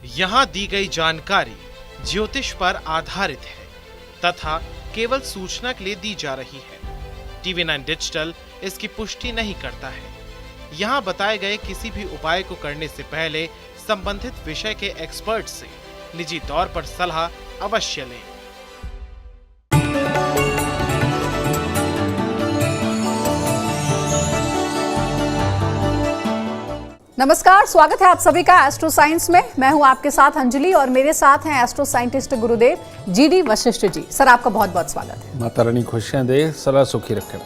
यहाँ दी गई जानकारी ज्योतिष पर आधारित है तथा केवल सूचना के लिए दी जा रही है। TV9 डिजिटल इसकी पुष्टि नहीं करता है। यहाँ बताए गए किसी भी उपाय को करने से पहले संबंधित विषय के एक्सपर्ट से निजी तौर पर सलाह अवश्य लें। नमस्कार, स्वागत है आप सभी का एस्ट्रो साइंस में। मैं हूं आपके साथ अंजलि और मेरे साथ हैं एस्ट्रो साइंटिस्ट गुरुदेव GD वशिष्ठ जी। सर, आपका बहुत बहुत स्वागत है। माता रानी खुशियां दे, सदा सुखी रखे।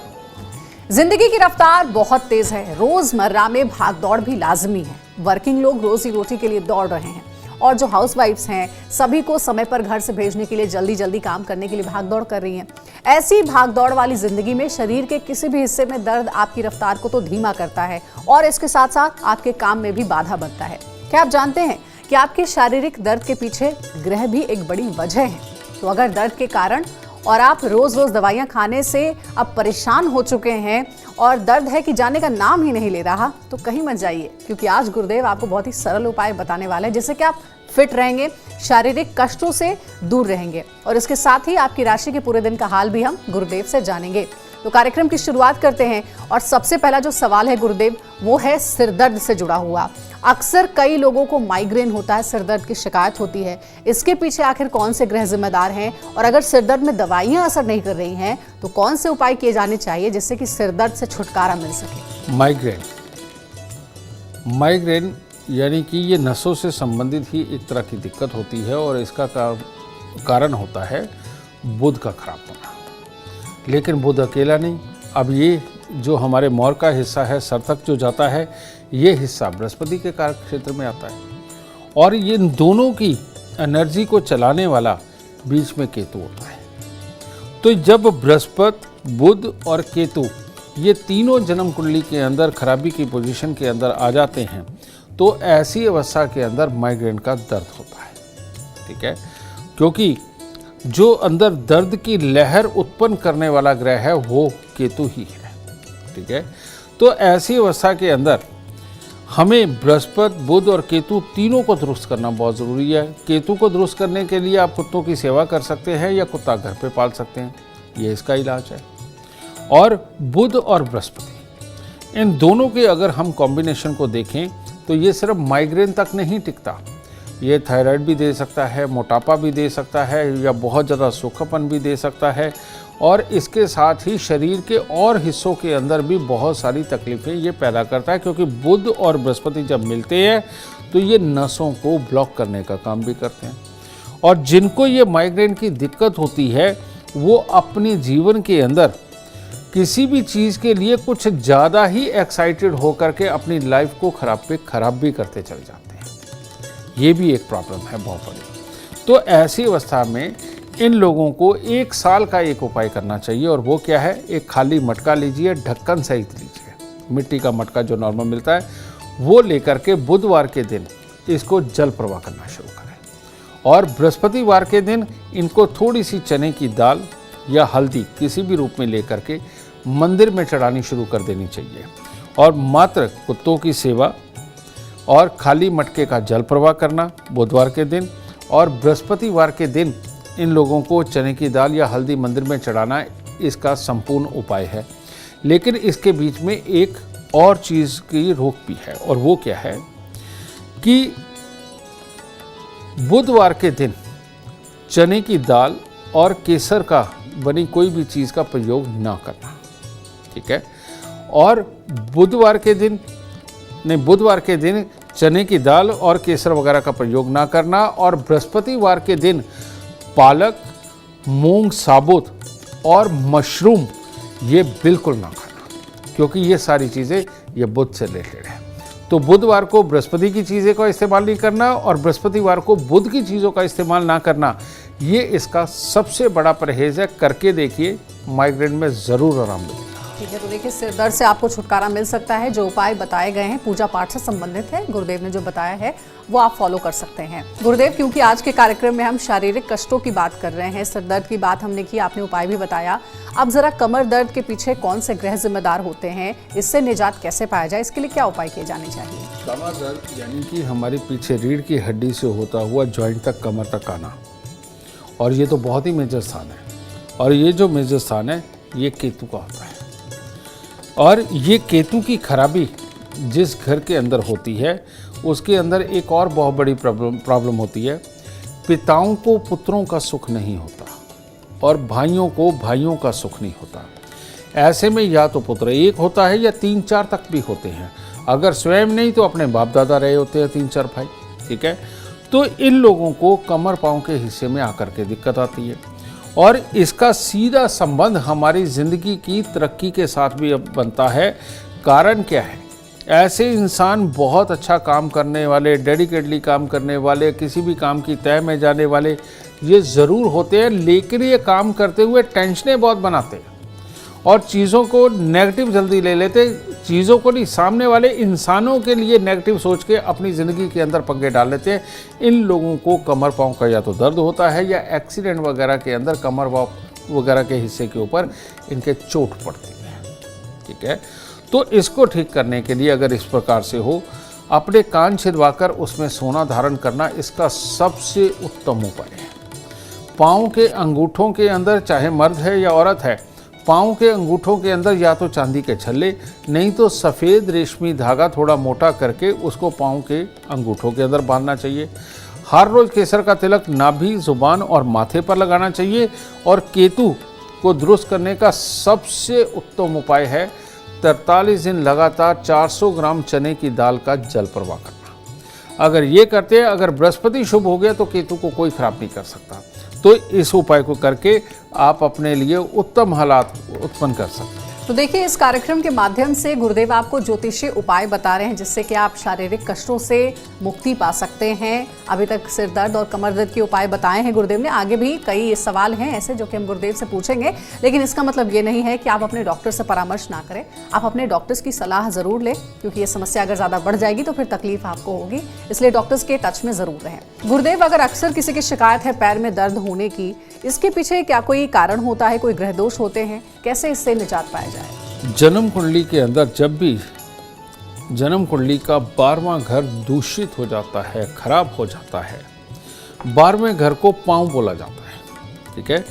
जिंदगी की रफ्तार बहुत तेज है, रोजमर्रा में भागदौड़ भी लाजमी है। वर्किंग लोग रोजी रोटी के लिए दौड़ रहे हैं और जो हाउसवाइफ्स हैं सभी को समय पर घर से भेजने के लिए जल्दी जल्दी काम करने के लिए भागदौड़ कर रही हैं। ऐसी भागदौड़ वाली जिंदगी में शरीर के किसी भी हिस्से में दर्द आपकी रफ्तार को तो धीमा करता है और इसके साथ साथ आपके काम में भी बाधा बनता है। क्या आप जानते हैं कि आपके शारीरिक दर्द के पीछे ग्रह भी एक बड़ी वजह है? तो अगर दर्द के कारण और आप रोज रोज दवाइयां खाने से अब परेशान हो चुके हैं और दर्द है कि जाने का नाम ही नहीं ले रहा, तो कहीं मत जाइए, क्योंकि आज गुरुदेव आपको बहुत ही सरल उपाय बताने वाले हैं जिससे कि आप फिट रहेंगे, शारीरिक कष्टों से दूर रहेंगे और इसके साथ ही आपकी राशि के पूरे दिन का हाल भी हम गुरुदेव से जानेंगे। तो कार्यक्रम की शुरुआत करते हैं और सबसे पहला जो सवाल है गुरुदेव, वो है सिरदर्द से जुड़ा हुआ। अक्सर कई लोगों को माइग्रेन होता है, सिरदर्द की शिकायत होती है। इसके पीछे आखिर कौन से ग्रह जिम्मेदार हैं और अगर सिरदर्द में दवाइयां असर नहीं कर रही हैं तो कौन से उपाय किए जाने चाहिए जिससे कि सिरदर्द से छुटकारा मिल सके? माइग्रेन यानी कि ये नसों से संबंधित ही एक तरह की दिक्कत होती है और इसका कारण होता है बुध का खराब होना। लेकिन बुध अकेला नहीं, अब ये जो हमारे मोर का हिस्सा है, सर तक जो जाता है, ये हिस्सा बृहस्पति के कारक क्षेत्र में आता है और ये दोनों की एनर्जी को चलाने वाला बीच में केतु होता है। तो जब बृहस्पति, बुध और केतु ये तीनों जन्म कुंडली के अंदर खराबी की पोजीशन के अंदर आ जाते हैं तो ऐसी अवस्था के अंदर माइग्रेन का दर्द होता है। ठीक है, क्योंकि जो अंदर दर्द की लहर उत्पन्न करने वाला ग्रह है वो केतु ही है। ठीक है, तो ऐसी अवस्था के अंदर हमें बृहस्पति, बुध और केतु तीनों को दुरुस्त करना बहुत ज़रूरी है। केतु को दुरुस्त करने के लिए आप कुत्तों की सेवा कर सकते हैं या कुत्ता घर पे पाल सकते हैं, ये इसका इलाज है। और बुध और बृहस्पति, इन दोनों के अगर हम कॉम्बिनेशन को देखें तो ये सिर्फ माइग्रेन तक नहीं टिकता, ये थायराइड भी दे सकता है, मोटापा भी दे सकता है या बहुत ज़्यादा सूखापन भी दे सकता है और इसके साथ ही शरीर के और हिस्सों के अंदर भी बहुत सारी तकलीफ़ें ये पैदा करता है, क्योंकि बुध और बृहस्पति जब मिलते हैं तो ये नसों को ब्लॉक करने का काम भी करते हैं। और जिनको ये माइग्रेन की दिक्कत होती है वो अपने जीवन के अंदर किसी भी चीज़ के लिए कुछ ज़्यादा ही एक्साइटेड होकर के अपनी लाइफ को खराब भी करते चले जाते हैं। ये भी एक प्रॉब्लम है बहुत बड़ी। तो ऐसी अवस्था में इन लोगों को 1 साल का एक उपाय करना चाहिए और वो क्या है, एक खाली मटका लीजिए, ढक्कन सहित लीजिए, मिट्टी का मटका जो नॉर्मल मिलता है वो लेकर के बुधवार के दिन इसको जल प्रवाह करना शुरू करें और बृहस्पतिवार के दिन इनको थोड़ी सी चने की दाल या हल्दी किसी भी रूप में लेकर के मंदिर में चढ़ानी शुरू कर देनी चाहिए और मात्र कुत्तों की सेवा और खाली मटके का जल प्रवाह करना बुधवार के दिन और बृहस्पतिवार के दिन इन लोगों को चने की दाल या हल्दी मंदिर में चढ़ाना इसका संपूर्ण उपाय है। लेकिन इसके बीच में एक और चीज़ की रोक भी है और वो क्या है कि बुधवार के दिन चने की दाल और केसर का बनी कोई भी चीज़ का प्रयोग ना करना। ठीक है, और बुधवार के दिन चने की दाल और केसर वगैरह का प्रयोग ना करना और बृहस्पतिवार के दिन पालक, मूंग साबुत और मशरूम ये बिल्कुल ना खाना, क्योंकि ये सारी चीज़ें ये बुध से रिलेटेड है। तो बुधवार को बृहस्पति की चीज़ें का इस्तेमाल नहीं करना और बृहस्पतिवार को बुध की चीज़ों का इस्तेमाल ना करना, ये इसका सबसे बड़ा परहेज है। करके देखिए, माइग्रेन में ज़रूर आराम मिलेगा। ठीक है, तो देखिए सिर दर्द से आपको छुटकारा मिल सकता है। जो उपाय बताए गए हैं पूजा पाठ से संबंधित है, गुरुदेव ने जो बताया है वो आप फॉलो कर सकते हैं। गुरुदेव, क्योंकि आज के कार्यक्रम में हम शारीरिक कष्टों की बात कर रहे हैं, सिर दर्द की बात हमने की, आपने उपाय भी बताया। अब जरा कमर दर्द के पीछे कौन से ग्रह जिम्मेदार होते हैं, इससे निजात कैसे पाया जाए, इसके लिए क्या उपाय किए जाने चाहिए? कमर दर्द यानी कि हमारी पीछे रीढ़ की हड्डी से होता हुआ जॉइंट तक, कमर तक आना, और ये तो बहुत ही मेजर स्थान है। और ये जो मेजर स्थान है ये केतु का होता है। और ये केतु की खराबी जिस घर के अंदर होती है उसके अंदर एक और बहुत बड़ी प्रॉब्लम होती है। पिताओं को पुत्रों का सुख नहीं होता और भाइयों को भाइयों का सुख नहीं होता। ऐसे में या तो पुत्र एक होता है या 3-4 तक भी होते हैं। अगर स्वयं नहीं तो अपने बाप दादा रहे होते हैं 3-4 भाई, ठीक है। तो इन लोगों को कमर पाँव के हिस्से में आकर के दिक्कत आती है और इसका सीधा संबंध हमारी ज़िंदगी की तरक्की के साथ भी अब बनता है। कारण क्या है? ऐसे इंसान बहुत अच्छा काम करने वाले, डेडिकेटली काम करने वाले, किसी भी काम की तय में जाने वाले ये ज़रूर होते हैं, लेकिन ये काम करते हुए टेंशनें बहुत बनाते हैं और चीज़ों को नेगेटिव जल्दी ले लेते। चीज़ों को नहीं, सामने वाले इंसानों के लिए नेगेटिव सोच के अपनी ज़िंदगी के अंदर पंगे डाल लेते हैं। इन लोगों को कमर पाँव का या तो दर्द होता है या एक्सीडेंट वगैरह के अंदर कमर पाँव वगैरह के हिस्से के ऊपर इनके चोट पड़ती है, ठीक है। तो इसको ठीक करने के लिए अगर इस प्रकार से हो, अपने कान छिदवाकर उसमें सोना धारण करना इसका सबसे उत्तम उपाय है। पाँव के अंगूठों के अंदर, चाहे मर्द है या औरत है, पाँव के अंगूठों के अंदर या तो चांदी के छल्ले, नहीं तो सफ़ेद रेशमी धागा थोड़ा मोटा करके उसको पाँव के अंगूठों के अंदर बांधना चाहिए। हर रोज़ केसर का तिलक नाभि, जुबान और माथे पर लगाना चाहिए। और केतु को दुरुस्त करने का सबसे उत्तम उपाय है 43 दिन लगातार 400 ग्राम चने की दाल का जल प्रवाह करना। अगर ये करते हैं, अगर बृहस्पति शुभ हो गया तो केतु को कोई खराब नहीं कर सकता। तो इस उपाय को करके आप अपने लिए उत्तम हालात उत्पन्न कर सकते हैं। तो देखिए, इस कार्यक्रम के माध्यम से गुरुदेव आपको ज्योतिषीय उपाय बता रहे हैं जिससे कि आप शारीरिक कष्टों से मुक्ति पा सकते हैं। अभी तक सिर दर्द और कमर दर्द के उपाय बताए हैं गुरुदेव ने। आगे भी कई सवाल हैं ऐसे जो कि हम गुरुदेव से पूछेंगे, लेकिन इसका मतलब ये नहीं है कि आप अपने डॉक्टर से परामर्श ना करें। आप अपने डॉक्टर्स की सलाह जरूर लें, क्योंकि ये समस्या अगर ज़्यादा बढ़ जाएगी तो फिर तकलीफ आपको होगी, इसलिए डॉक्टर्स के टच में ज़रूर रहें। गुरुदेव, अगर अक्सर किसी की शिकायत है पैर में दर्द होने की, इसके पीछे क्या कोई कारण होता है, कोई ग्रह दोष होते हैं, कैसे इससे निजात पाया जाए? जन्म कुंडली के अंदर जब भी जन्म कुंडली का 12वां घर दूषित हो जाता है, खराब हो जाता है, 12वें घर को पाँव बोला जाता है, ठीक है।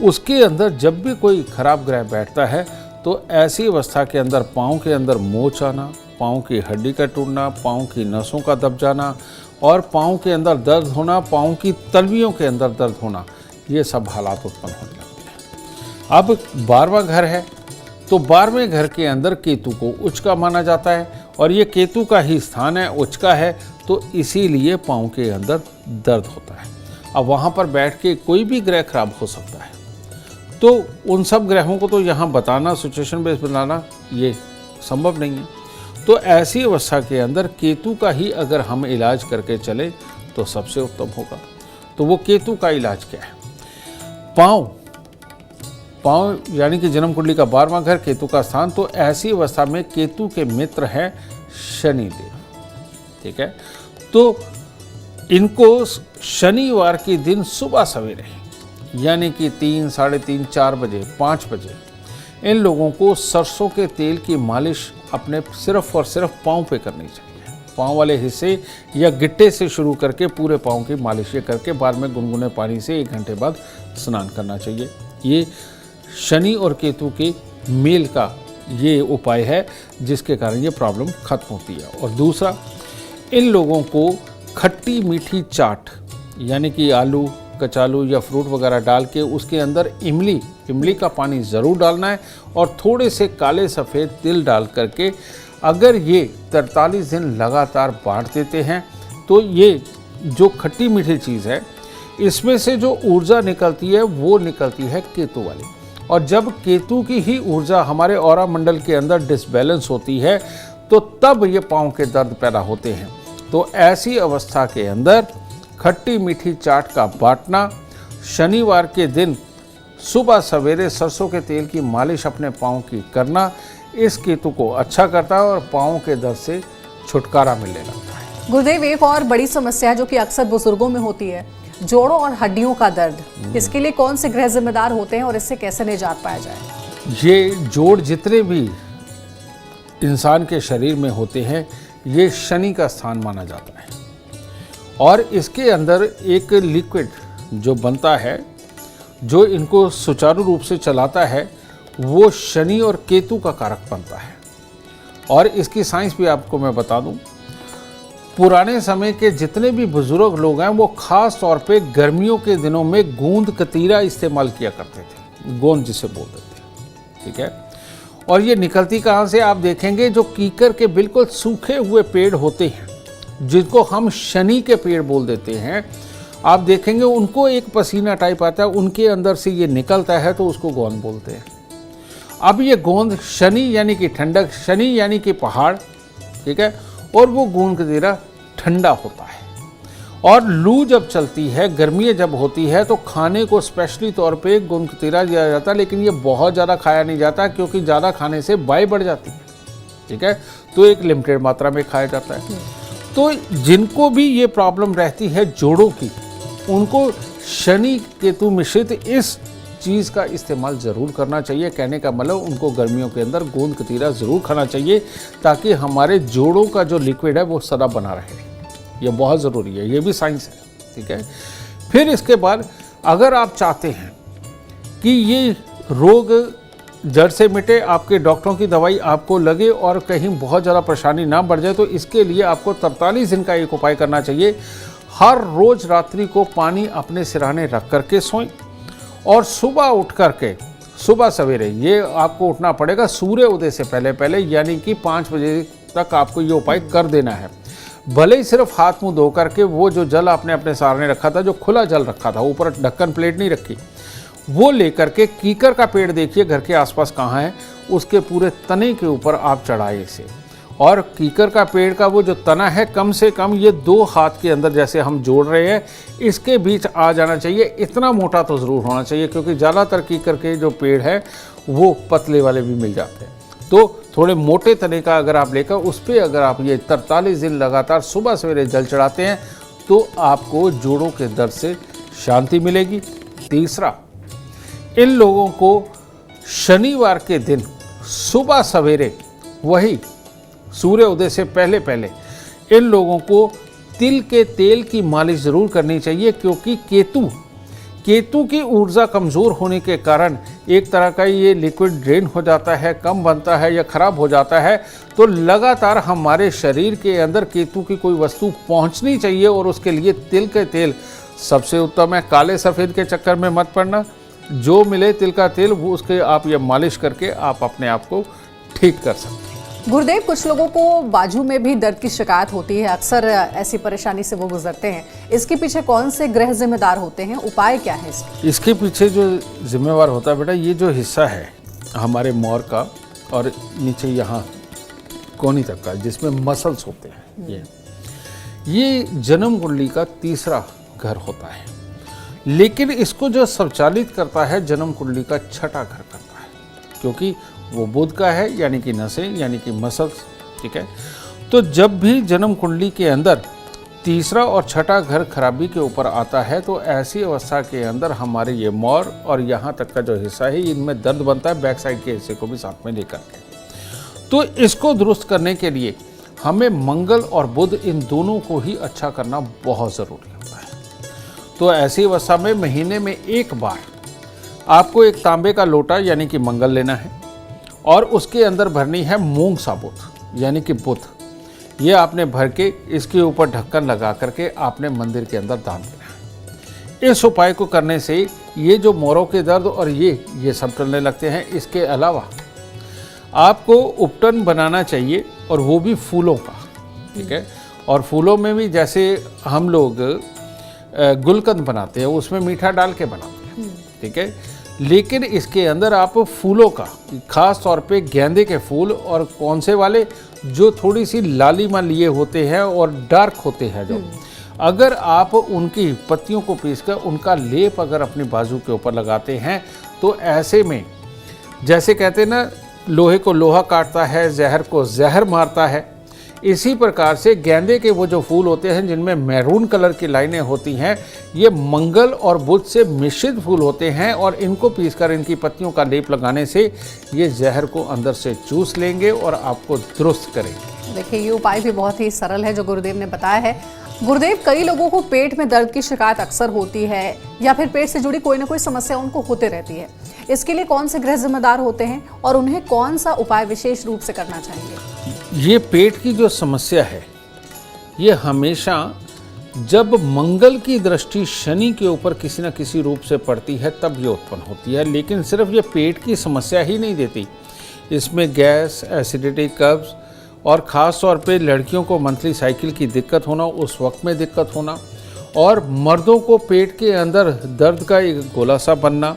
उसके अंदर जब भी कोई खराब ग्रह बैठता है तो ऐसी अवस्था के अंदर पाँव के अंदर मोच आना, पाँव की हड्डी का टूटना, पाँव की नसों का दब जाना और पाँव के अंदर दर्द होना, पाँव की तलवियों के अंदर दर्द होना, ये सब हालात उत्पन्न होने लगते हैं। अब 12वां घर है तो 12वें घर के अंदर केतु को उच्च का माना जाता है और ये केतु का ही स्थान है, उच्च का है, तो इसीलिए पाँव के अंदर दर्द होता है। अब वहाँ पर बैठ के कोई भी ग्रह खराब हो सकता है, तो उन सब ग्रहों को तो यहाँ बताना, सिचुएशन बेस बनाना ये संभव नहीं है। तो ऐसी अवस्था के अंदर केतु का ही अगर हम इलाज करके चलें तो सबसे उत्तम होगा। तो वो केतु का इलाज क्या है? पाँव यानी कि जन्म कुंडली का 12वां घर केतु का स्थान, तो ऐसी अवस्था में केतु के मित्र हैं शनिदेव, ठीक है। तो इनको शनिवार के दिन सुबह सवेरे यानी कि 3, साढ़े 3, 4 बजे, 5 बजे इन लोगों को सरसों के तेल की मालिश अपने सिर्फ और सिर्फ पाँव पे करनी चाहिए। पाँव वाले हिस्से या गिट्टे से शुरू करके पूरे पाँव की मालिश करके बाद में गुनगुने पानी से 1 घंटे बाद स्नान करना चाहिए। ये शनि और केतु के मेल का ये उपाय है जिसके कारण ये प्रॉब्लम खत्म होती है। और दूसरा, इन लोगों को खट्टी मीठी चाट यानी कि आलू, कचालू या फ्रूट वगैरह डाल के उसके अंदर इमली का पानी ज़रूर डालना है और थोड़े से काले सफ़ेद तिल डाल करके अगर ये 43 दिन लगातार बांट देते हैं तो ये जो खट्टी मीठी चीज़ है इसमें से जो ऊर्जा निकलती है वो निकलती है केतु वाली। और जब केतु की ही ऊर्जा हमारे ऑरा मंडल के अंदर डिसबैलेंस होती है तो तब ये पाँव के दर्द पैदा होते हैं। तो ऐसी अवस्था के अंदर खट्टी मीठी चाट का बांटना, शनिवार के दिन सुबह सवेरे सरसों के तेल की मालिश अपने पाँव की करना इस केतु को अच्छा करता है और पाँव के दर्द से छुटकारा मिलने लगता है। गुरुदेव, एक और बड़ी समस्या जो कि अक्सर बुजुर्गों में होती है, जोड़ों और हड्डियों का दर्द। इसके लिए कौन से ग्रह जिम्मेदार होते हैं और इससे कैसे निजात पाया जाए? ये जोड़ जितने भी इंसान के शरीर में होते हैं, ये शनि का स्थान माना जाता है और इसके अंदर एक लिक्विड जो बनता है, जो इनको सुचारू रूप से चलाता है, वो शनि और केतु का कारक बनता है। और इसकी साइंस भी आपको मैं बता दूं, पुराने समय के जितने भी बुजुर्ग लोग हैं वो खास तौर पे गर्मियों के दिनों में गोंद कतीरा इस्तेमाल किया करते थे, गोंद जिसे बोलते थे, ठीक है। और ये निकलती कहाँ से, आप देखेंगे जो कीकर के बिल्कुल सूखे हुए पेड़ होते हैं, जिनको हम शनि के पेड़ बोल देते हैं, आप देखेंगे उनको एक पसीना टाइप आता है, उनके अंदर से ये निकलता है तो उसको गोंद बोलते हैं। अब ये गोंद शनि यानी कि ठंडक, शनि यानी कि पहाड़, ठीक है, और वो गोंद कतीरा ठंडा होता है। और लू जब चलती है, गर्मियाँ जब होती है, तो खाने को स्पेशली तौर पे गोंद कतीरा दिया जाता है, लेकिन ये बहुत ज़्यादा खाया नहीं जाता क्योंकि ज़्यादा खाने से वाई बढ़ जाती है, ठीक है, तो एक लिमिटेड मात्रा में खाया जाता है। तो जिनको भी ये प्रॉब्लम रहती है जोड़ों की, उनको शनि केतु मिश्रित इस चीज़ का इस्तेमाल ज़रूर करना चाहिए। कहने का मतलब उनको गर्मियों के अंदर गोंद कतीरा ज़रूर खाना चाहिए ताकि हमारे जोड़ों का जो लिक्विड है वो सदा बना रहे। ये बहुत ज़रूरी है, ये भी साइंस है, ठीक है। फिर इसके बाद अगर आप चाहते हैं कि ये रोग जड़ से मिटे, आपके डॉक्टरों की दवाई आपको लगे और कहीं बहुत ज़्यादा परेशानी ना बढ़ जाए, तो इसके लिए आपको 43 दिन का एक उपाय करना चाहिए। हर रोज़ रात्रि को पानी अपने सिरहाने रख करके सोएं और सुबह उठ करके, सुबह सवेरे ये आपको उठना पड़ेगा सूर्य उदय से पहले पहले, यानी कि 5 बजे तक आपको ये उपाय कर देना है। भले ही सिर्फ हाथ मुंह धो करके वो जो जल आपने अपने सारने रखा था, जो खुला जल रखा था, ऊपर ढक्कन प्लेट नहीं रखी, वो लेकर के कीकर का पेड़ देखिए घर के आसपास कहाँ है, उसके पूरे तने के ऊपर आप चढ़ाए इसे। और कीकर का पेड़ का वो जो तना है, कम से कम ये 2 हाथ के अंदर जैसे हम जोड़ रहे हैं, इसके बीच आ जाना चाहिए। इतना मोटा तो ज़रूर होना चाहिए क्योंकि ज़्यादातर कीकर के जो पेड़ है वो पतले वाले भी मिल जाते हैं। तो थोड़े मोटे तने का अगर आप लेकर उस पर अगर आप ये 43 दिन लगातार सुबह सवेरे जल चढ़ाते हैं तो आपको जोड़ों के दर्द से शांति मिलेगी। तीसरा, इन लोगों को शनिवार के दिन सुबह सवेरे, वही सूर्य उदय से पहले पहले, इन लोगों को तिल के तेल की मालिश ज़रूर करनी चाहिए क्योंकि केतु की ऊर्जा कमज़ोर होने के कारण एक तरह का ये लिक्विड ड्रेन हो जाता है, कम बनता है या ख़राब हो जाता है। तो लगातार हमारे शरीर के अंदर केतु की कोई वस्तु पहुंचनी चाहिए और उसके लिए तिल के तेल सबसे उत्तम है। काले सफ़ेद के चक्कर में मत पड़ना, जो मिले तिल का तेल वो उसके आप ये मालिश करके आप अपने आप को ठीक कर सकते हैं। गुरुदेव, कुछ लोगों को बाजू में भी दर्द की शिकायत होती है, अक्सर ऐसी परेशानी से वो गुजरते हैं। इसके पीछे कौन से ग्रह जिम्मेदार होते हैं, उपाय क्या है इसके पीछे जो जिम्मेवार होता है बेटा, ये जो हिस्सा है हमारे मोर का और नीचे यहाँ कोहनी तक का, जिसमें मसल्स होते हैं, ये जन्म कुंडली का तीसरा घर होता है। लेकिन इसको जो संचालित करता है जन्म कुंडली का छठा घर करता है, क्योंकि वो बुध का है, यानी कि नसें, यानी कि मसल्स, ठीक है। तो जब भी जन्म कुंडली के अंदर तीसरा और छठा घर खराबी के ऊपर आता है तो ऐसी अवस्था के अंदर हमारे ये मोर और यहाँ तक का जो हिस्सा है, इनमें दर्द बनता है, बैक साइड के हिस्से को भी साथ में लेकर के। तो इसको दुरुस्त करने के लिए हमें मंगल और बुध, इन दोनों को ही अच्छा करना बहुत ज़रूरी होता है। तो ऐसी अवस्था में महीने में एक बार आपको एक तांबे का लोटा यानी कि मंगल लेना है और उसके अंदर भरनी है मूंग साबुत यानी कि बुध। ये आपने भर के इसके ऊपर ढक्कन लगा करके आपने मंदिर के अंदर दान देना है। इस उपाय को करने से ये जो मोरों के दर्द और ये सब टलने लगते हैं। इसके अलावा आपको उपटन बनाना चाहिए और वो भी फूलों का, ठीक है। और फूलों में भी जैसे हम लोग गुलकंद बनाते हैं, उसमें मीठा डाल के बनाते हैं, ठीक है। लेकिन इसके अंदर आप फूलों का, खास तौर पे गेंदे के फूल, और कौन से वाले, जो थोड़ी सी लालिमा लिए होते हैं और डार्क होते हैं जो, अगर आप उनकी पत्तियों को पीसकर उनका लेप अगर अपनी बाजू के ऊपर लगाते हैं तो ऐसे में जैसे कहते हैं ना, लोहे को लोहा काटता है, जहर को जहर मारता है, इसी प्रकार से गेंदे के वो जो फूल होते हैं जिनमें मैरून कलर की लाइनें होती हैं, ये मंगल और बुध से मिश्रित फूल होते हैं और इनको पीसकर इनकी पत्तियों का लेप लगाने से ये जहर को अंदर से चूस लेंगे और आपको दुरुस्त करेंगे। देखिए, ये उपाय भी बहुत ही सरल है जो गुरुदेव ने बताया है। गुरुदेव, कई लोगों को पेट में दर्द की शिकायत अक्सर होती है या फिर पेट से जुड़ी कोई ना कोई समस्या उनको होते रहती है। इसके लिए कौन से ग्रह जिम्मेदार होते हैं और उन्हें कौन सा उपाय विशेष रूप से करना चाहिए? ये पेट की जो समस्या है, ये हमेशा जब मंगल की दृष्टि शनि के ऊपर किसी न किसी रूप से पड़ती है तब ये उत्पन्न होती है। लेकिन सिर्फ ये पेट की समस्या ही नहीं देती, इसमें गैस, एसिडिटी, कब्ज और ख़ास तौर पे लड़कियों को मंथली साइकिल की दिक्कत होना, उस वक्त में दिक्कत होना, और मर्दों को पेट के अंदर दर्द का एक गोला सा बनना,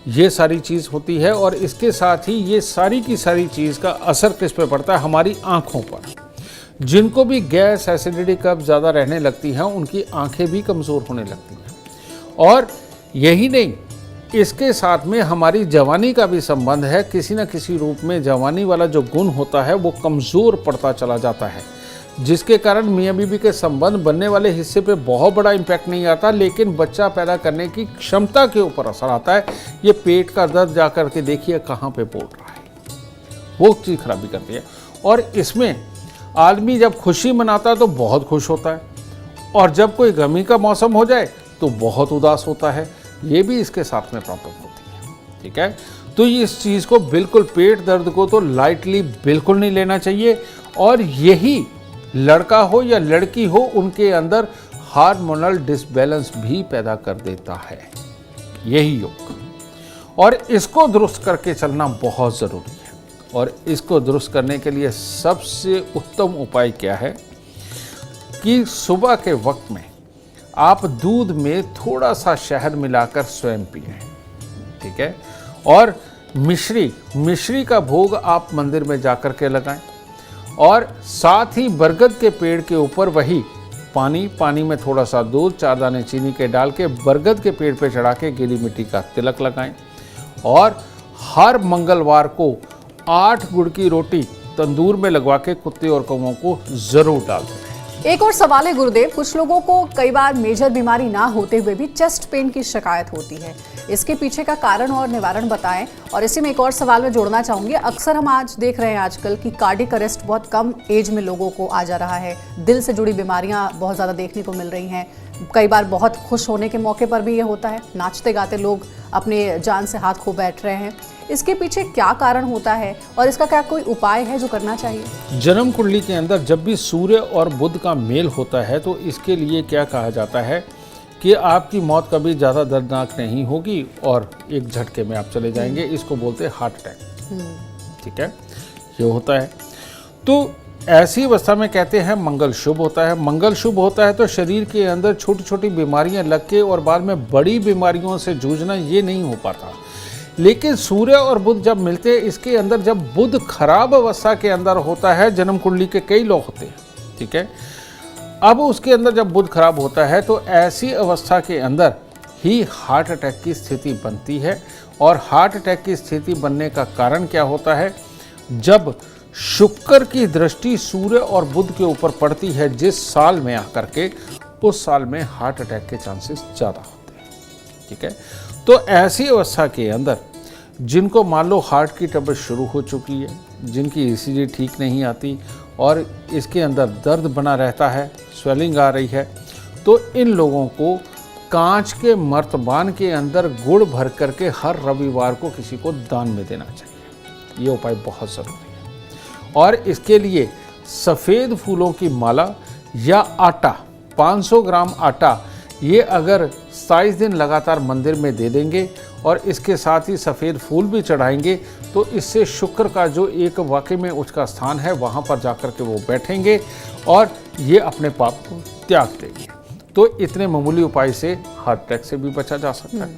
ये सारी चीज़ होती है। और इसके साथ ही ये सारी की सारी चीज़ का असर किस पे पड़ता है? हमारी आँखों पर। जिनको भी गैस, एसिडिटी, कब्ज ज़्यादा रहने लगती हैं, उनकी आँखें भी कमज़ोर होने लगती हैं। और यही नहीं, इसके साथ में हमारी जवानी का भी संबंध है। किसी न किसी रूप में जवानी वाला जो गुण होता है वो कमज़ोर पड़ता चला जाता है, जिसके कारण मियाँ बीवी के संबंध बनने वाले हिस्से पे बहुत बड़ा इम्पैक्ट नहीं आता, लेकिन बच्चा पैदा करने की क्षमता के ऊपर असर आता है। ये पेट का दर्द जा कर के देखिए कहाँ पे बोल रहा है, वो चीज़ खराबी करती है। और इसमें आदमी जब खुशी मनाता है तो बहुत खुश होता है, और जब कोई गमी का मौसम हो जाए तो बहुत उदास होता है। ये भी इसके साथ में प्रॉब्लम होती है। ठीक है, तो इस चीज़ को बिल्कुल, पेट दर्द को तो लाइटली बिल्कुल नहीं लेना चाहिए। और यही लड़का हो या लड़की हो, उनके अंदर हार्मोनल डिसबैलेंस भी पैदा कर देता है यही योग, और इसको दुरुस्त करके चलना बहुत ज़रूरी है। और इसको दुरुस्त करने के लिए सबसे उत्तम उपाय क्या है कि सुबह के वक्त में आप दूध में थोड़ा सा शहद मिलाकर स्वयं पिएं। ठीक है, और मिश्री का भोग आप मंदिर में जाकर के लगाएं, और साथ ही बरगद के पेड़ के ऊपर वही पानी में थोड़ा सा दूध, 4 दाने चीनी के डाल के बरगद के पेड़ पे चढ़ा के गीली मिट्टी का तिलक लगाएं। और हर मंगलवार को 8 गुड़ की रोटी तंदूर में लगवा के कुत्ते और कौवों को जरूर डाल दें। एक और सवाल है गुरुदेव, कुछ लोगों को कई बार मेजर बीमारी ना होते हुए भी चेस्ट पेन की शिकायत होती है। इसके पीछे का कारण और निवारण बताएं। और इसी में एक और सवाल मैं जोड़ना चाहूंगी, अक्सर हम आज देख रहे हैं आजकल कि कार्डियक अरेस्ट बहुत कम एज में लोगों को आ जा रहा है। दिल से जुड़ी बीमारियां बहुत ज़्यादा देखने को मिल रही हैं। कई बार बहुत खुश होने के मौके पर भी ये होता है, नाचते गाते लोग अपने जान से हाथ खो बैठ रहे हैं। इसके पीछे क्या कारण होता है और इसका क्या कोई उपाय है जो करना चाहिए? जन्म कुंडली के अंदर जब भी सूर्य और बुध का मेल होता है तो इसके लिए क्या कहा जाता है कि आपकी मौत कभी ज़्यादा दर्दनाक नहीं होगी और एक झटके में आप चले जाएंगे। इसको बोलते हैं हार्ट अटैक। ठीक है, ये होता है। तो ऐसी अवस्था में कहते हैं मंगल शुभ होता है। मंगल शुभ होता है तो शरीर के अंदर छोटी छोटी बीमारियां लग के और बाद में बड़ी बीमारियों से जूझना ये नहीं हो पाता। लेकिन सूर्य और बुध जब मिलते हैं, इसके अंदर जब बुध खराब अवस्था के अंदर होता है, जन्म कुंडली के कई लोग होते हैं। ठीक है, अब उसके अंदर जब बुध खराब होता है तो ऐसी अवस्था के अंदर ही हार्ट अटैक की स्थिति बनती है। और हार्ट अटैक की स्थिति बनने का कारण क्या होता है? जब शुक्र की दृष्टि सूर्य और बुध के ऊपर पड़ती है जिस साल में आकर के, उस साल में हार्ट अटैक के चांसेस ज़्यादा होते हैं। ठीक है, तो ऐसी अवस्था के अंदर जिनको मान लो हार्ट की ट्रबल शुरू हो चुकी है, जिनकी ईसीजी ठीक नहीं आती और इसके अंदर दर्द बना रहता है, स्वेलिंग आ रही है, तो इन लोगों को कांच के मर्तबान के अंदर गुड़ भर करके हर रविवार को किसी को दान में देना चाहिए। ये उपाय बहुत ज़रूरी है। और इसके लिए सफ़ेद फूलों की माला या आटा, 500 ग्राम आटा, ये अगर 27 दिन लगातार मंदिर में दे देंगे और इसके साथ ही सफ़ेद फूल भी चढ़ाएंगे तो इससे शुक्र का जो एक वाकई में उसका स्थान है वहाँ पर जाकर के वो बैठेंगे और ये अपने पाप को त्याग देंगे। तो इतने मामूली उपाय से हार्ट अटैक से भी बचा जा सकता है।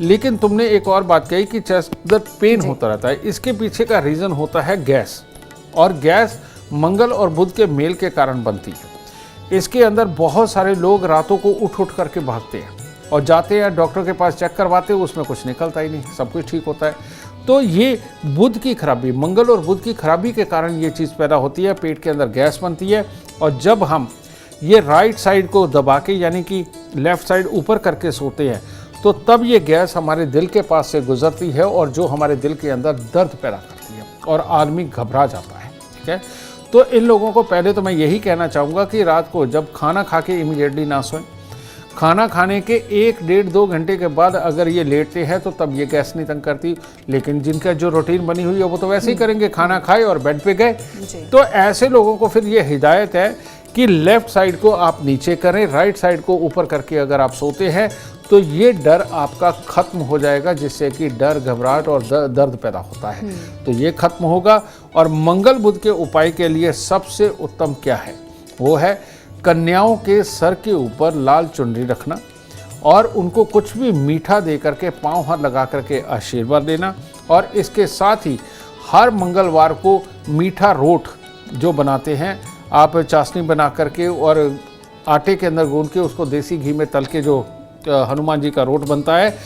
लेकिन तुमने एक और बात कही कि चेस्ट दर्द पेन होता रहता है, इसके पीछे का रीज़न होता है गैस। और गैस मंगल और बुध के मेल के कारण बनती है। इसके अंदर बहुत सारे लोग रातों को उठ करके भागते हैं और जाते हैं डॉक्टर के पास चेक करवाते हैं, उसमें कुछ निकलता ही नहीं, सब कुछ ठीक होता है। तो ये बुध की खराबी, मंगल और बुध की खराबी के कारण ये चीज़ पैदा होती है, पेट के अंदर गैस बनती है। और जब हम ये राइट साइड को दबा के यानी कि लेफ्ट साइड ऊपर करके सोते हैं तो तब ये गैस हमारे दिल के पास से गुजरती है और जो हमारे दिल के अंदर दर्द पैदा करती है और आदमी घबरा जाता है। ठीक है, तो इन लोगों को पहले तो मैं यही कहना चाहूँगा कि रात को जब खाना खा के इमीडिएटली ना सोएं। खाना खाने के 1-1.5-2 घंटे के बाद अगर ये लेटते हैं तो तब ये गैस नहीं तंग करती। लेकिन जिनका जो रूटीन बनी हुई है वो तो वैसे ही करेंगे, खाना खाए और बेड पे गए। तो ऐसे लोगों को फिर ये हिदायत है कि लेफ्ट साइड को आप नीचे करें, राइट साइड को ऊपर करके अगर आप सोते हैं तो ये डर आपका खत्म हो जाएगा, जिससे कि डर, घबराहट और दर्द पैदा होता है तो ये खत्म होगा। और मंगल बुध के उपाय के लिए सबसे उत्तम क्या है, वो है कन्याओं के सर के ऊपर लाल चुनरी रखना और उनको कुछ भी मीठा दे करके पाँव हाथ लगा करके आशीर्वाद देना। और इसके साथ ही हर मंगलवार को मीठा रोट जो बनाते हैं आप, चाशनी बना करके और आटे के अंदर गूंद के उसको देसी घी में तल के जो हनुमान जी का रोट बनता है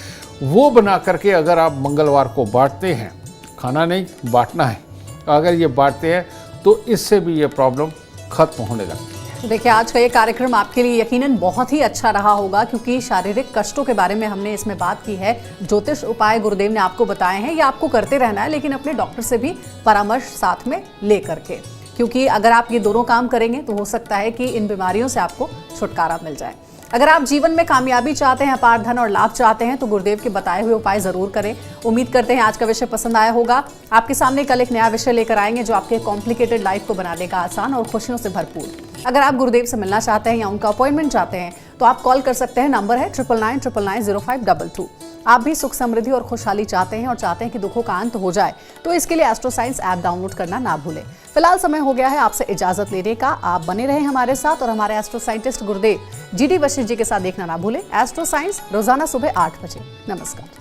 वो बना करके अगर आप मंगलवार को बांटते हैं, खाना नहीं बांटना है, अगर ये बांटते हैं तो इससे भी ये प्रॉब्लम खत्म होने लगती है। देखिए, आज का ये कार्यक्रम आपके लिए यकीनन बहुत ही अच्छा रहा होगा, क्योंकि शारीरिक कष्टों के बारे में हमने इसमें बात की है। ज्योतिष उपाय गुरुदेव ने आपको बताए हैं, ये आपको करते रहना है, लेकिन अपने डॉक्टर से भी परामर्श साथ में ले करके, क्योंकि अगर आप ये दोनों काम करेंगे तो हो सकता है कि इन बीमारियों से आपको छुटकारा मिल जाए। अगर आप जीवन में कामयाबी चाहते हैं, अपार धन और लाभ चाहते हैं, तो गुरुदेव के बताए हुए उपाय जरूर करें। उम्मीद करते हैं आज का विषय पसंद आया होगा। आपके सामने कल एक नया विषय लेकर आएंगे जो आपके कॉम्प्लिकेटेड लाइफ को बना देगा आसान और खुशियों से भरपूर। अगर आप गुरुदेव से मिलना चाहते हैं या उनका अपॉइंटमेंट चाहते हैं तो आप कॉल कर सकते हैं, नंबर है 9999090522। आप भी सुख, समृद्धि और खुशहाली चाहते हैं और चाहते हैं कि दुखों का अंत हो जाए, तो इसके लिए एस्ट्रो साइंस ऐप डाउनलोड करना ना भूलें। फिलहाल समय हो गया है आपसे इजाजत लेने का। आप बने रहें हमारे साथ और हमारे एस्ट्रो साइंटिस्ट गुरुदेव GD वशिष्ठ जी के साथ देखना ना भूलें एस्ट्रो साइंस, रोजाना सुबह 8 बजे। नमस्कार।